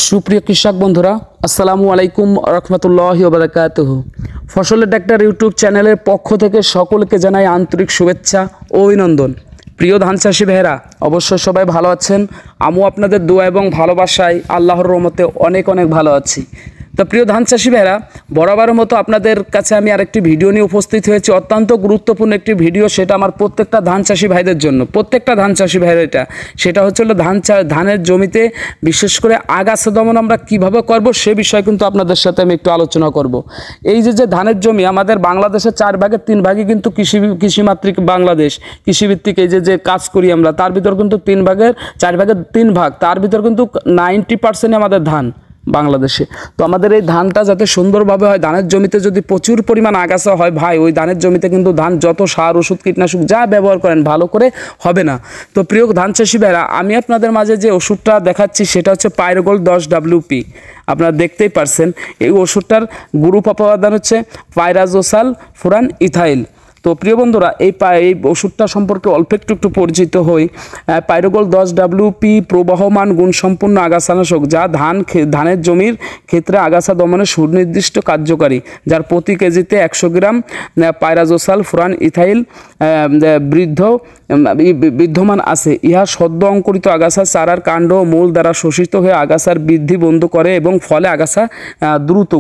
সুপ্রিয় কৃষক বন্ধুরা, আসসালামু আলাইকুম রহমতুল্লাহি ওয়া বারাকাতুহু। ফসলের ডাক্তার ইউটিউব চ্যানেলের পক্ষ থেকে সকলকে জানাই আন্তরিক শুভেচ্ছা ও অভিনন্দন। প্রিয় ধান চাষি ভাইয়েরা, অবশ্যই সবাই ভালো আছেন। আমিও আপনাদের দোয়া এবং ভালোবাসায় আল্লাহর রহমতে অনেক ভালো আছি। তো প্রিয় ধান চাষি ভাইয়েরা, বরাবরের মতো আপনাদের কাছে আমি আরেকটি ভিডিও নিয়ে উপস্থিত হয়েছি। অত্যন্ত গুরুত্বপূর্ণ একটি ভিডিও, সেটা আমার প্রত্যেকটা ধান চাষি ভাইদের জন্য, প্রত্যেকটা ধান চাষি ভাইয়ের সেটা হচ্ছে ধানের জমিতে বিশেষ করে আগাছা দমন আমরা কীভাবে করব সে বিষয়ে কিন্তু আপনাদের সাথে আমি একটু আলোচনা করব। এই যে ধানের জমি আমাদের বাংলাদেশের 4 ভাগের 3 ভাগই কিন্তু কৃষিমাতৃক বাংলাদেশ, কৃষিভিত্তিক এই যে কাজ করি আমরা, তার ভিতর কিন্তু 4 ভাগের 3 ভাগ, তার ভিতর কিন্তু 90% আমাদের ধান বাংলাদেশে। তো আমাদের এই ধানটা যাতে সুন্দরভাবে হয়, ধানের জমিতে যদি প্রচুর পরিমাণ আগাছা হয় ভাই, ওই ধানের জমিতে কিন্তু ধান যত সার ওষুধ কীটনাশক যা ব্যবহার করেন ভালো করে হবে না। তো প্রিয় ধান চাষি ভাইরা, আমি আপনাদের মাঝে যে ওষুধটা দেখাচ্ছি সেটা হচ্ছে পাইরোগোল্ড 10WP। আপনারা দেখতেই পারছেন এই ওষুধটার গ্রুপ উপাদান হচ্ছে পাইরাজোসাল ফুরান ইথাইল। তো প্রিয় বন্ধুরা, এই ওষুধটা সম্পর্কে অল্প একটু পরিচিত হই। পাইরোগোল্ড 10WP প্রবাহমান গুণসম্পন্ন আগাছানাশক, যা ধানের জমির ক্ষেত্রে আগাছা দমনে সুনির্দিষ্ট কার্যকারী, যার প্রতি কেজিতে 100 গ্রাম পাইরাজোসাল ফুরান ইথাইল বিদ্যমান আছে। ইহা সদ্য অঙ্কুরিত আগাছা চারার কাণ্ড ও মূল দ্বারা শোষিত হয়ে আগাছার বৃদ্ধি বন্ধ করে এবং ফলে আগাছা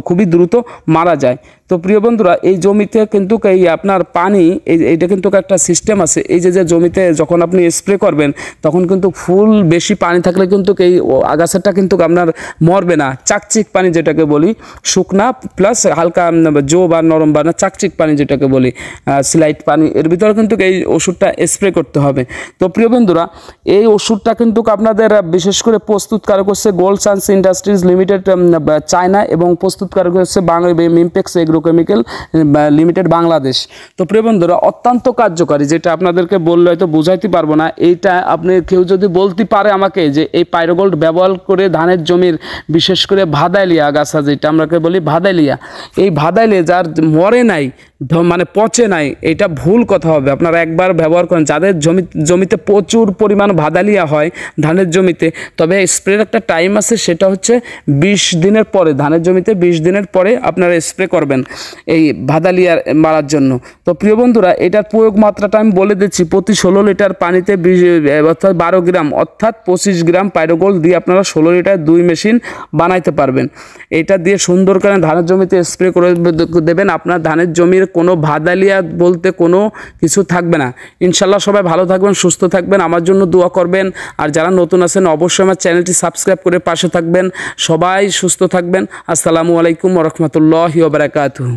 খুবই দ্রুত মারা যায়। তো প্রিয় বন্ধুরা, এই জমিতে কিন্তু এই আপনার পানি, এইটা কিন্তু একটা সিস্টেম আছে। এই যে জমিতে যখন আপনি স্প্রে করবেন তখন কিন্তু ফুল বেশি পানি থাকলে কিন্তু এই আগাছাটা কিন্তু আপনার মরবে না। চাকচিক পানি যেটাকে বলি, শুকনা প্লাস হালকা জো বা নরম বা চাকচিক পানি যেটাকে বলি, স্লাইট পানি, এর ভিতরে কিন্তু এই ওষুধটা স্প্রে করতে হবে। তো প্রিয় বন্ধুরা, এই ওষুধটা কিন্তু আপনাদের বিশেষ করে প্রস্তুতকারক হচ্ছে gold science industries limited China, এবং প্রস্তুতকারক হচ্ছে মিমপেক্স এগ্রোকেমিক্যাল লিমিটেড বাংলাদেশ। তো প্রিয় বন্ধুরা, অত্যন্ত কার্যকারী, যেটা আপনাদেরকে বললে হয়তো বোঝাইতে পারবো না। এইটা আপনি কেউ যদি বলতে পারে আমাকে যে এই পাইরোগোল্ড ব্যবহার করে ধানের জমির বিশেষ করে ভাদাইলিয়া আগাছা, যেটা আমরাকে বলি ভাদাইলিয়া, এই ভাদাইলিয়া যার মরে নাই মানে পচে নাই, এটা ভুল কথা হবে। আপনারা একবার ব্যবহার করেন, যাদের জমিতে প্রচুর পরিমাণ ভাদালিয়া হয় ধানের জমিতে, তবে স্প্রের একটা টাইম আছে, সেটা হচ্ছে 20 দিনের পরে, ধানের জমিতে 20 দিনের পরে আপনারা স্প্রে করবেন এই ভাদালিয়া মারার জন্য। তো প্রিয় বন্ধুরা, এটার প্রয়োগ মাত্রাটা আমি বলে দিচ্ছি। প্রতি 16 লিটার পানিতে অর্থাৎ 12 গ্রাম অর্থাৎ 25 গ্রাম পাইরোগোল্ড দিয়ে আপনারা 16 লিটার 2 মেশিন বানাইতে পারবেন। এটা দিয়ে সুন্দর করে ধানের জমিতে স্প্রে করে দেবেন। আপনার ধানের জমির কোনো ভাদালিয়া বলতে কোনো কিছু থাকবে না। ইনশাল্লাহ সবাই ভালো থাকবেন, সুস্থ থাকবেন, আমার জন্য দোয়া করবেন। আর যারা নতুন আছেন অবশ্যই আমার চ্যানেলটি সাবস্ক্রাইব করে পাশে থাকবেন। সবাই সুস্থ থাকবেন। আসসালামু আলাইকুম ওয়া রাহমাতুল্লাহি ওয়া বারাকাতুহু।